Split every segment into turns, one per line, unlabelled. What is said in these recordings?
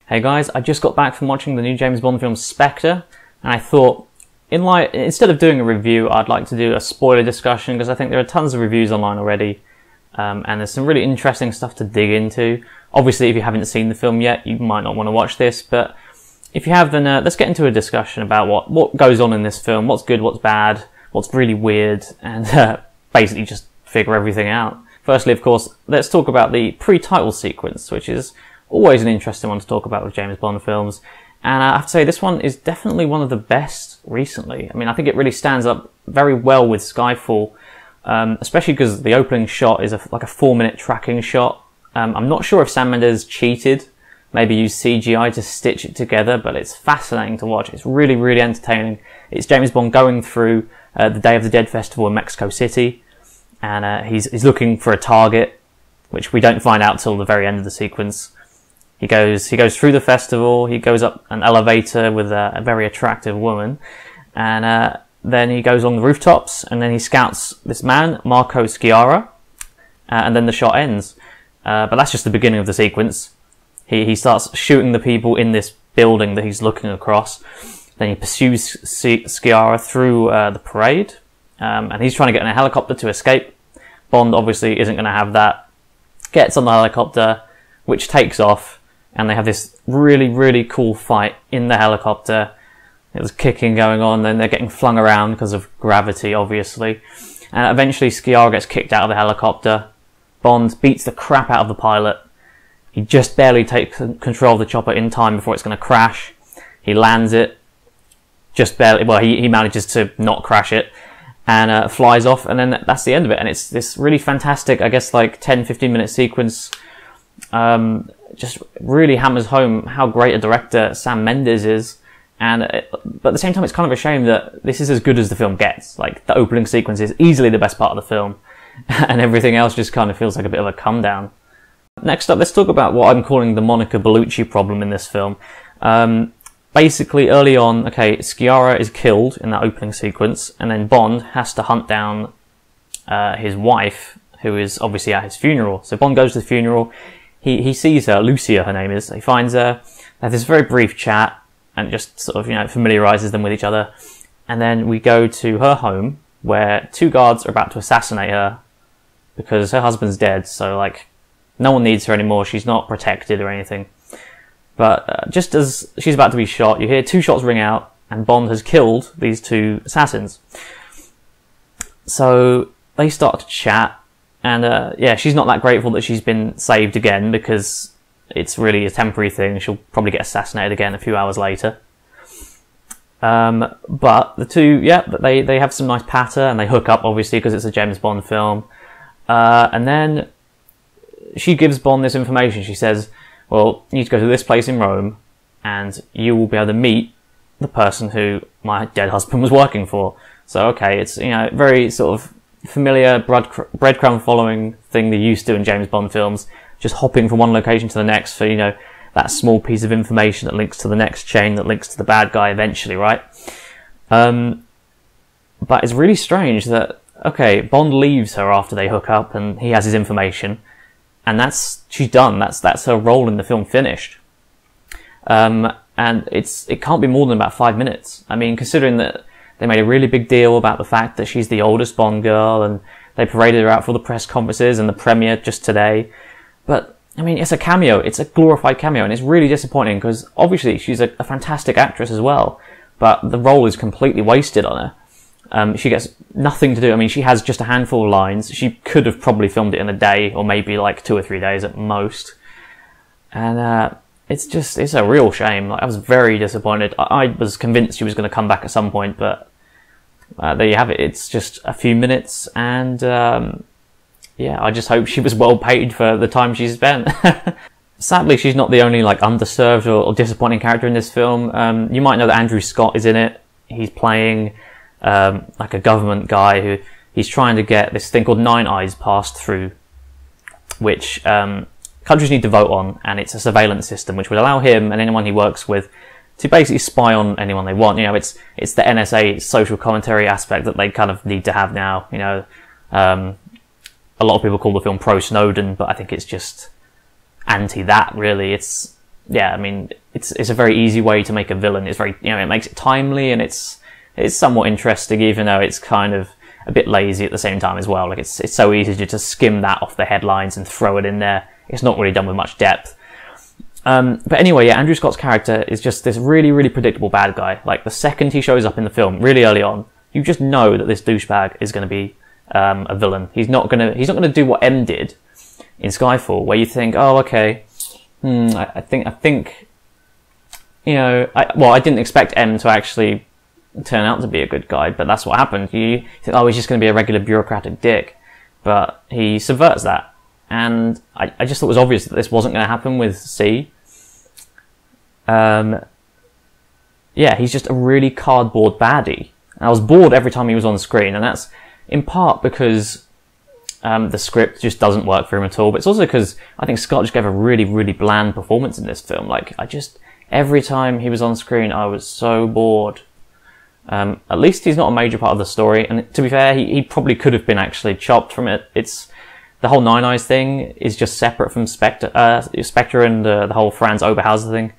Hey guys, I just got back from watching the new James Bond film Spectre, and I thought, instead of doing a review, I'd like to do a spoiler discussion, because I think there are tons of reviews online already, and there's some really interesting stuff to dig into. Obviously, if you haven't seen the film yet, you might not want to watch this, but if you have, then let's get into a discussion about what goes on in this film, what's good, what's bad, what's really weird, and basically just figure everything out. Firstly, of course, let's talk about the pre-title sequence, which is always an interesting one to talk about with James Bond films. And I have to say, this one is definitely one of the best recently. I mean, I think it really stands up very well with Skyfall, especially because the opening shot is like a 4-minute tracking shot. I'm not sure if Sam Mendes cheated, maybe used CGI to stitch it together, but it's fascinating to watch. It's really, really entertaining. It's James Bond going through the Day of the Dead festival in Mexico City, and he's looking for a target, which we don't find out till the very end of the sequence. He goes through the festival, he goes up an elevator with a very attractive woman, and then he goes on the rooftops, and then he scouts this man, Marco Sciarra, and then the shot ends. But that's just the beginning of the sequence. He starts shooting the people in this building that he's looking across. Then he pursues Sciarra through the parade, and he's trying to get in a helicopter to escape. Bond obviously isn't going to have that. Gets on the helicopter, which takes off, and they have this really, really cool fight in the helicopter. There's kicking going on, then they're getting flung around because of gravity, obviously. And eventually Sciarra gets kicked out of the helicopter. Bond beats the crap out of the pilot. He just barely takes control of the chopper in time before it's going to crash. He lands it. Just barely, well, he manages to not crash it. And flies off, and then that's the end of it. And it's this really fantastic, I guess, like 10-15 minute sequence. Just really hammers home how great a director Sam Mendes is, but at the same time it's kind of a shame that this is as good as the film gets. Like, the opening sequence is easily the best part of the film, and everything else just kind of feels like a bit of a come down. Next up, let's talk about what I'm calling the Monica Bellucci problem in this film. Basically, early on, okay, Sciarra is killed in that opening sequence, and then Bond has to hunt down his wife, who is obviously at his funeral. So Bond goes to the funeral. He sees her, Lucia her name is. He finds her, they have this very brief chat, and just sort of, familiarises them with each other. And then we go to her home, where 2 guards are about to assassinate her, because her husband's dead, so, like, no one needs her anymore, she's not protected or anything. But just as she's about to be shot, you hear 2 shots ring out, and Bond has killed these 2 assassins. So they start to chat. And, yeah, she's not that grateful that she's been saved again, because it's really a temporary thing. She'll probably get assassinated again a few hours later. But the 2, yeah, they have some nice patter, and they hook up, obviously, because it's a James Bond film. And then she gives Bond this information. She says, well, you need to go to this place in Rome, and you will be able to meet the person who my dead husband was working for. So, okay, it's, very sort of familiar breadcrumb following thing they used to in James Bond films, just hopping from one location to the next for, that small piece of information that links to the next chain that links to the bad guy eventually, right? But it's really strange that, okay, Bond leaves her after they hook up and he has his information, and she's done. That's her role in the film finished. And it can't be more than about 5 minutes. I mean, considering that they made a really big deal about the fact that she's the oldest Bond girl, and they paraded her out for the press conferences and the premiere just today. But, I mean, it's a cameo. It's a glorified cameo, and it's really disappointing, because obviously she's a fantastic actress as well, but the role is completely wasted on her. She gets nothing to do. I mean, she has just a handful of lines. She could have probably filmed it in a day, or maybe like 2 or 3 days at most. And, it's a real shame. Like, I was very disappointed. I was convinced she was going to come back at some point, but there you have it. It's just a few minutes, and yeah, I just hope she was well paid for the time she spent. Sadly, she's not the only underserved or disappointing character in this film. You might know that Andrew Scott is in it. He's playing a government guy who he's trying to get this thing called 9 Eyes passed through, which countries need to vote on, and it's a surveillance system which would allow him and anyone he works with to basically spy on anyone they want. It's the NSA social commentary aspect that they kind of need to have now. A lot of people call the film pro-Snowden, but I think it's just anti that, really. It's yeah, I mean, it's a very easy way to make a villain. It's very, it makes it timely, and it's somewhat interesting, even though it's kind of a bit lazy at the same time as well. Like, it's so easy to just skim that off the headlines and throw it in there. It's not really done with much depth. But anyway, yeah, Andrew Scott's character is just this really, really predictable bad guy. Like, the second he shows up in the film, really early on, you just know that this douchebag is going to be a villain. He's not gonna do what M did in Skyfall, where you think, oh, okay, I think, I didn't expect M to actually turn out to be a good guy, but that's what happened. You think, oh, he's just going to be a regular bureaucratic dick, but he subverts that. And I just thought it was obvious that this wasn't going to happen with C. Yeah, he's just a really cardboard baddie. And I was bored every time he was on screen, and that's in part because the script just doesn't work for him at all, but it's also because I think Scott just gave a really, really bland performance in this film. Like, every time he was on screen, I was so bored. At least he's not a major part of the story, and to be fair, he probably could have been actually chopped from it. The whole Nine Eyes thing is just separate from Spectre and the whole Franz Oberhauser thing.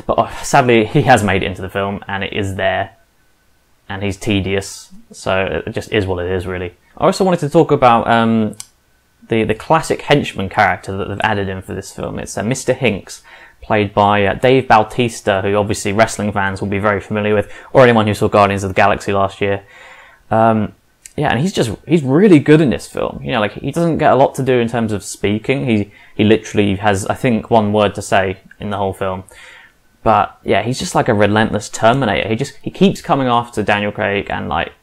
But sadly, he has made it into the film, and it is there, and he's tedious, so it just is what it is, really. I also wanted to talk about the classic henchman character that they've added in for this film. It's Mr. Hinks, played by Dave Bautista, who obviously wrestling fans will be very familiar with, or anyone who saw Guardians of the Galaxy last year. Yeah, and he's really good in this film. Like, he doesn't get a lot to do in terms of speaking. He literally has, I think, one word to say in the whole film. But yeah, he's just like a relentless Terminator. He keeps coming after Daniel Craig, and like,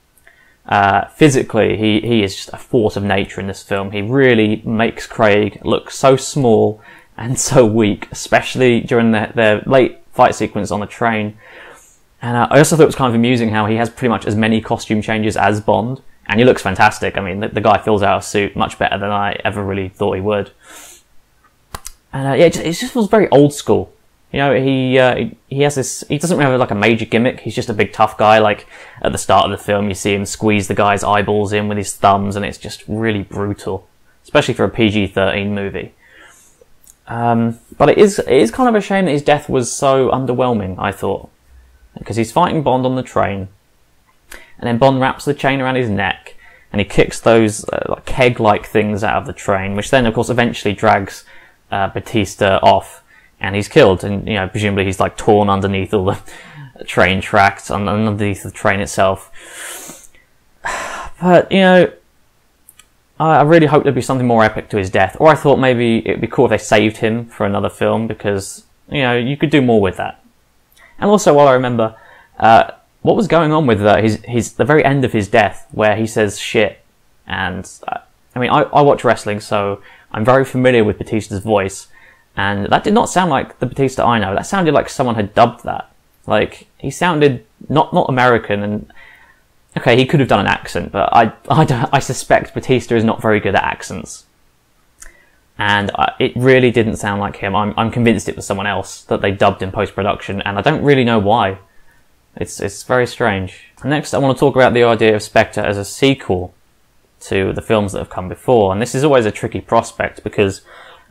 physically, he is just a force of nature in this film. He really makes Craig look so small and so weak, especially during their late fight sequence on the train. And I also thought it was kind of amusing how he has pretty much as many costume changes as Bond, and he looks fantastic. I mean, the guy fills out a suit much better than I ever really thought he would. And yeah, it just feels very old school. He has this, he doesn't really have like a major gimmick. He's just a big tough guy. Like, at the start of the film, you see him squeeze the guy's eyeballs in with his thumbs, and it's just really brutal, especially for a PG-13 movie. But it is kind of a shame that his death was so underwhelming, I thought. Because he's fighting Bond on the train, and then Bond wraps the chain around his neck, and he kicks those like keg-like things out of the train, which then, of course, eventually drags Batista off, and he's killed. And presumably he's like torn underneath all the train tracks, underneath the train itself. But I really hoped there'd be something more epic to his death, or I thought maybe it'd be cool if they saved him for another film, because you could do more with that. And also, while I remember, what was going on with the very end of his death, where he says shit, and I mean, I watch wrestling, so I'm very familiar with Batista's voice, and that did not sound like the Batista I know. That sounded like someone had dubbed that. Like, he sounded not American, and okay, he could have done an accent, but I suspect Batista is not very good at accents. And it really didn't sound like him. I'm convinced it was someone else that they dubbed in post-production, and I don't really know why. It's very strange. Next, I want to talk about the idea of Spectre as a sequel to the films that have come before, and this is always a tricky prospect, because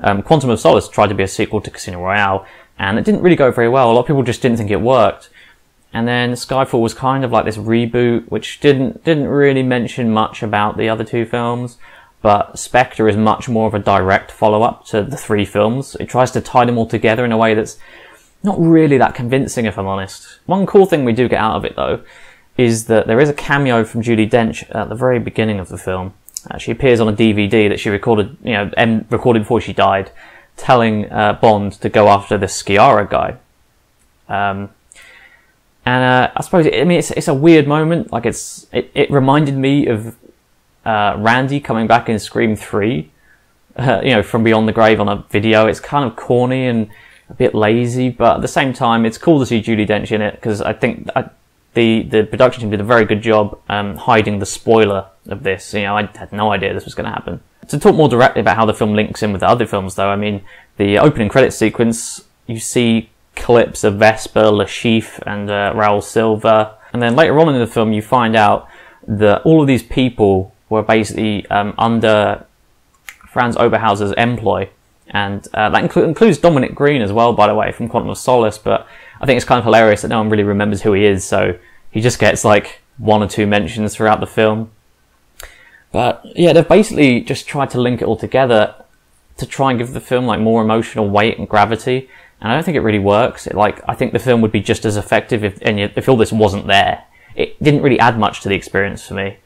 Quantum of Solace tried to be a sequel to Casino Royale, and it didn't really go very well. A lot of people just didn't think it worked. And then Skyfall was kind of like this reboot, which didn't really mention much about the other two films. But Spectre is much more of a direct follow-up to the three films. It tries to tie them all together in a way that's not really that convincing, if I'm honest. One cool thing we do get out of it, though, is that there is a cameo from Judi Dench at the very beginning of the film. She appears on a DVD that she recorded, recorded before she died, telling Bond to go after the Sciarra guy. And I suppose, it's a weird moment. Like, it reminded me of Randy coming back in Scream 3, from Beyond the Grave on a video. It's kind of corny and a bit lazy, but at the same time, it's cool to see Judi Dench in it, because I think the production team did a very good job hiding the spoiler of this. I had no idea this was going to happen. To talk more directly about how the film links in with the other films, though, I mean, the opening credits sequence, you see clips of Vesper, Le Chiffre, and Raul Silva, and then later on in the film, you find out that all of these people were basically under Franz Oberhauser's employ, And that includes Dominic Green as well, by the way, from Quantum of Solace, but I think it's kind of hilarious that no one really remembers who he is, so he just gets like 1 or 2 mentions throughout the film. But yeah, they've basically just tried to link it all together to try and give the film like more emotional weight and gravity, and I don't think it really works. I think the film would be just as effective if all this wasn't there. It didn't really add much to the experience for me.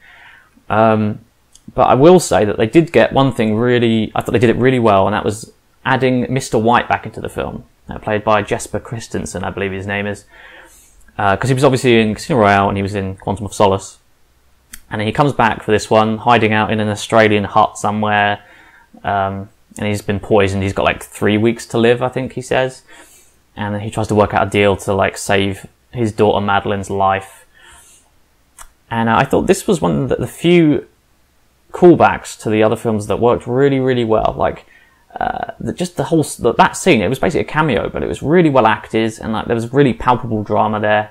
But I will say that they did get one thing really, I thought they did it really well, and that was adding Mr. White back into the film, played by Jesper Christensen, I believe his name is, because he was obviously in Casino Royale and he was in Quantum of Solace, and he comes back for this one, hiding out in an Australian hut somewhere, and he's been poisoned. He's got like 3 weeks to live, I think he says, and he tries to work out a deal to like save his daughter Madeline's life. And I thought this was one of the few callbacks to the other films that worked really, really well. Like, just the whole, that scene, it was basically a cameo, but it was really well acted, and like there was really palpable drama there.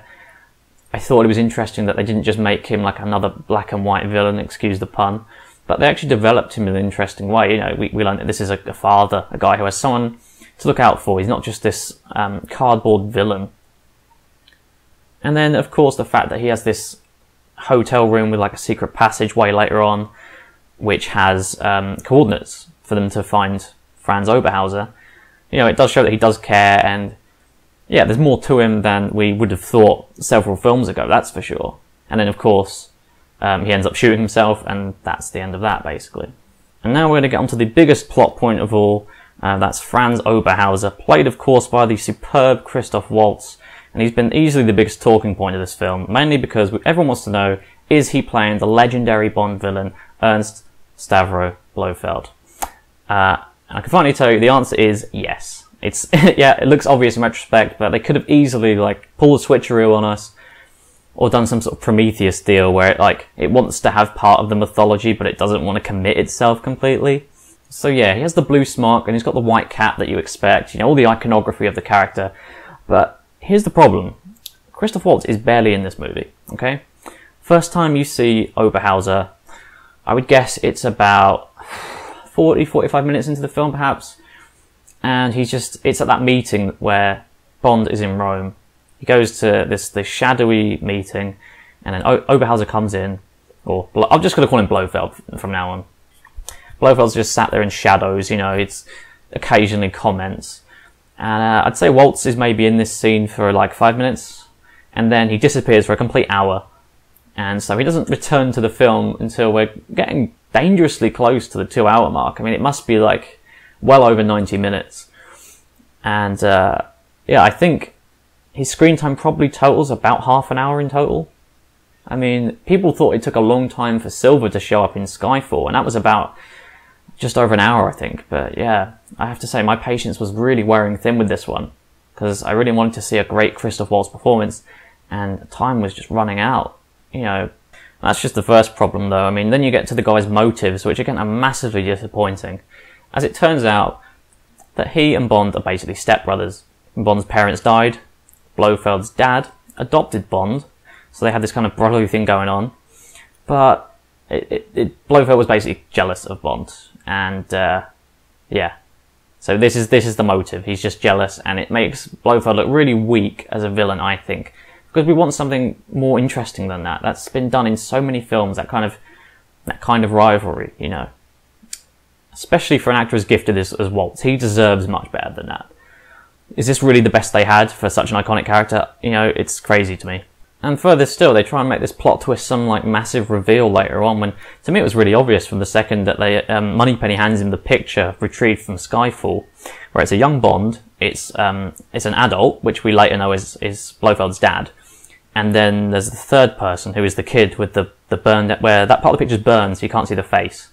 I thought it was interesting that they didn't just make him like another black and white villain, excuse the pun, but they actually developed him in an interesting way. You know, we learned that this is a father, a guy who has someone to look out for. He's not just this cardboard villain. And then, of course, the fact that he has this hotel room with like a secret passageway later on, which has coordinates for them to find Franz Oberhauser. You know, it does show that he does care, and yeah, there's more to him than we would have thought several films ago, that's for sure. And then, of course, he ends up shooting himself, and that's the end of that, basically. And now we're going to get onto the biggest plot point of all. That's Franz Oberhauser, played, of course, by the superb Christoph Waltz. And he's been easily the biggest talking point of this film, mainly because everyone wants to know, is he playing the legendary Bond villain, Ernst Stavro Blofeld? And I can finally tell you the answer is yes. It's yeah, it looks obvious in retrospect, but they could have easily like pulled a switcheroo on us, or done some sort of Prometheus deal where it wants to have part of the mythology, but it doesn't want to commit itself completely. So yeah, he has the blue smock and he's got the white cap that you expect, you know, all the iconography of the character. But here's the problem. Christoph Waltz is barely in this movie, okay? First time you see Oberhauser, I would guess it's about 40-45 minutes into the film, perhaps. And it's at that meeting where Bond is in Rome. He goes to this shadowy meeting, and then Oberhauser comes in, or I'm just going to call him Blofeld from now on. Blofeld's just sat there in shadows, you know, it's occasionally comments. And I'd say Waltz is maybe in this scene for like 5 minutes, and then he disappears for a complete hour. And so he doesn't return to the film until we're getting dangerously close to the 2-hour mark. I mean, it must be like well over 90 minutes. And yeah, I think his screen time probably totals about half an hour in total. I mean, people thought it took a long time for Silver to show up in Skyfall, and that was about just over an hour, I think. But yeah, I have to say my patience was really wearing thin with this one, because I really wanted to see a great Christoph Waltz performance, and time was just running out. You know, that's just the first problem though. I mean, then you get to the guy's motives, which again are massively disappointing. As it turns out that he and Bond are basically stepbrothers. Bond's parents died. Blofeld's dad adopted Bond, so they had this kind of brotherly thing going on. But Blofeld was basically jealous of Bond, and yeah. So this is the motive. He's just jealous, and it makes Blofeld look really weak as a villain, I think. Because we want something more interesting than that. That's been done in so many films, that kind of rivalry, you know. Especially for an actor as gifted as Waltz. He deserves much better than that. Is this really the best they had for such an iconic character? You know, it's crazy to me. And further still, they try and make this plot twist some like massive reveal later on, when to me it was really obvious from the second that they Moneypenny hands him the picture retrieved from Skyfall, where it's a young Bond. It's an adult, which we later know is Blofeld's dad. And then there's the third person, who is the kid with the burn, where that part of the picture's burned, so you can't see the face.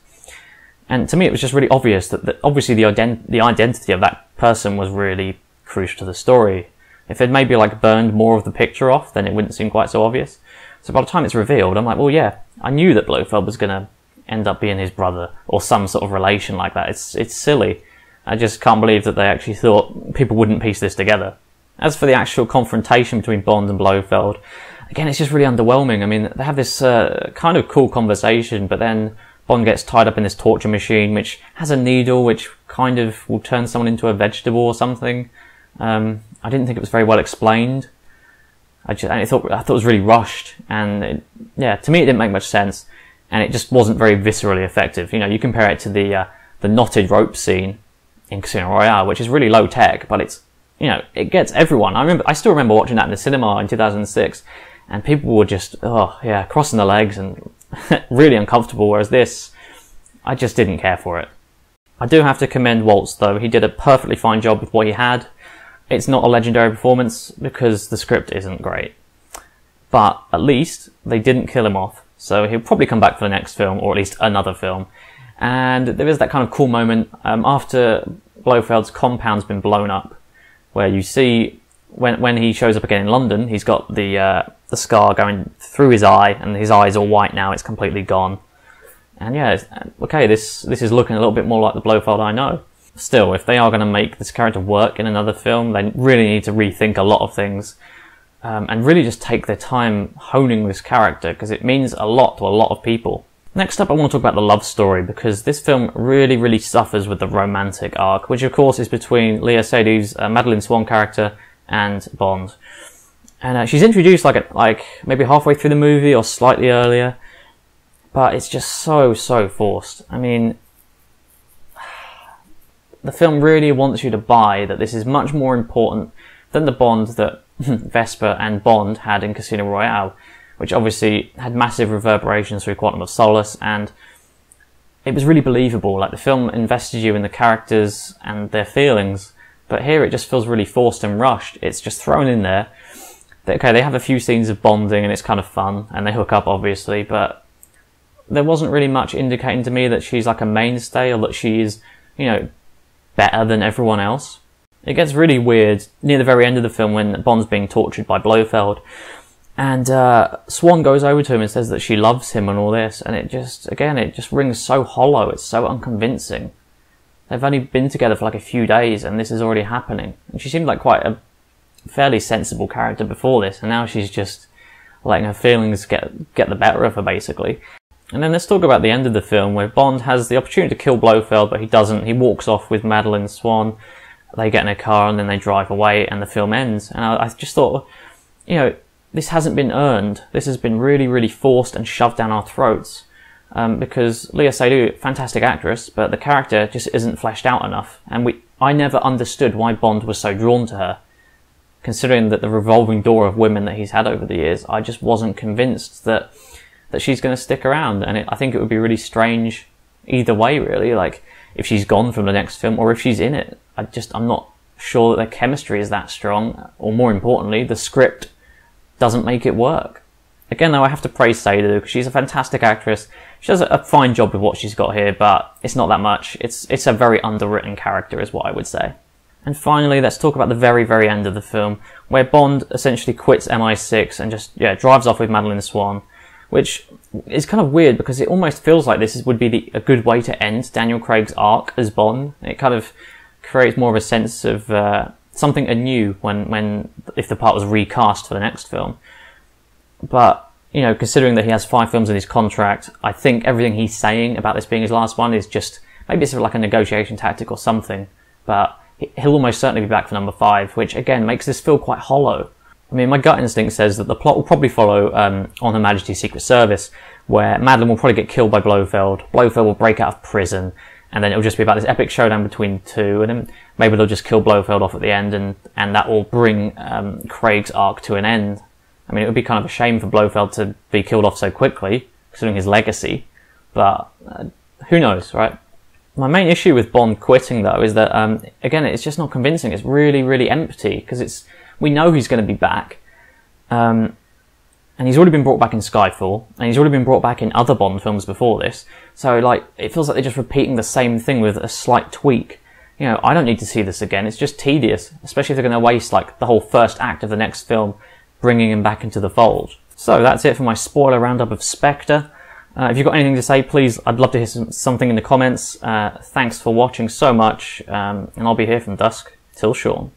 And to me, it was just really obvious that obviously the identity of that person was really crucial to the story. If they'd maybe like burned more of the picture off, then it wouldn't seem quite so obvious. So by the time it's revealed, I'm like, well, yeah, I knew that Blofeld was going to end up being his brother, or some sort of relation like that. It's silly. I just can't believe that they actually thought people wouldn't piece this together. As for the actual confrontation between Bond and Blofeld, again, it's just really underwhelming. I mean, they have this kind of cool conversation, but then Bond gets tied up in this torture machine, which has a needle, which kind of will turn someone into a vegetable or something. I didn't think it was very well explained. I thought it was really rushed, and to me it didn't make much sense, and it just wasn't very viscerally effective. You know, you compare it to the knotted rope scene in Casino Royale, which is really low tech, but it's, you know, it gets everyone. I still remember watching that in the cinema in 2006, and people were just, crossing their legs and really uncomfortable, whereas this, I just didn't care for it. I do have to commend Waltz though. He did a perfectly fine job with what he had. It's not a legendary performance because the script isn't great. But at least they didn't kill him off, so he'll probably come back for the next film, or at least another film. And there is that kind of cool moment after Blofeld's compound's been blown up, where you see when he shows up again in London, he's got the scar going through his eye, and his eye's all white now, it's completely gone. And okay, this is looking a little bit more like the Blofeld I know. Still, if they are going to make this character work in another film, they really need to rethink a lot of things, and really just take their time honing this character, because it means a lot to a lot of people. Next up, I want to talk about the love story, because this film really, really suffers with the romantic arc, which of course is between Léa Seydoux' Madeleine Swann character and Bond. And she's introduced like maybe halfway through the movie or slightly earlier, but it's just so forced. I mean, the film really wants you to buy that this is much more important than the bond that Vesper and Bond had in Casino Royale, which obviously had massive reverberations through Quantum of Solace, and it was really believable. Like, the film invested you in the characters and their feelings, but here it just feels really forced and rushed. It's just thrown in there. Okay, they have a few scenes of bonding and it's kind of fun, and they hook up obviously, but there wasn't really much indicating to me that she's like a mainstay, or that she is, you know, better than everyone else. It gets really weird near the very end of the film when Bond's being tortured by Blofeld, and Swann goes over to him and says that she loves him and all this, and it just rings so hollow. It's so unconvincing. They've only been together for like a few days and this is already happening. And she seemed like quite a fairly sensible character before this, and now she's just letting her feelings get the better of her, basically. And then let's talk about the end of the film, where Bond has the opportunity to kill Blofeld, but he doesn't. He walks off with Madeleine Swann. They get in a car and then they drive away, and the film ends. And I just thought, you know, this hasn't been earned. This has been really, really forced and shoved down our throats. Because Léa Seydoux, fantastic actress, but the character just isn't fleshed out enough. And I never understood why Bond was so drawn to her. Considering that the revolving door of women that he's had over the years, I just wasn't convinced that she's going to stick around. And I think it would be really strange either way, really. Like, if she's gone from the next film or if she's in it. I'm not sure that their chemistry is that strong, or more importantly, the script doesn't make it work. Again, though, I have to praise Seydoux, because she's a fantastic actress. She does a fine job with what she's got here, but it's not that much. It's a very underwritten character, is what I would say. And finally, let's talk about the very, very end of the film, where Bond essentially quits MI6 and just, drives off with Madeleine Swann, which is kind of weird because it almost feels like this would be a good way to end Daniel Craig's arc as Bond. It kind of creates more of a sense of something anew if the part was recast for the next film. But, you know, considering that he has 5 films in his contract, I think everything he's saying about this being his last one is just, maybe it's like a negotiation tactic or something, but he'll almost certainly be back for number 5, which again makes this feel quite hollow. I mean, my gut instinct says that the plot will probably follow on Her Majesty's Secret Service, where Madeleine will probably get killed by Blofeld, Blofeld will break out of prison, and then it'll just be about this epic showdown between the two, and then maybe they'll just kill Blofeld off at the end, and that will bring Craig's arc to an end. I mean, it would be kind of a shame for Blofeld to be killed off so quickly, considering his legacy, but who knows, right? My main issue with Bond quitting, though, is that, again, it's just not convincing. It's really, really empty, because we know he's going to be back, and he's already been brought back in Skyfall, and he's already been brought back in other Bond films before this, so, like, it feels like they're just repeating the same thing with a slight tweak. You know, I don't need to see this again. It's just tedious, especially if they're going to waste, like, the whole first act of the next film, bringing him back into the fold. So that's it for my spoiler roundup of Spectre. If you've got anything to say, please, I'd love to hear something in the comments. Thanks for watching so much, and I'll be here from dusk till Sean.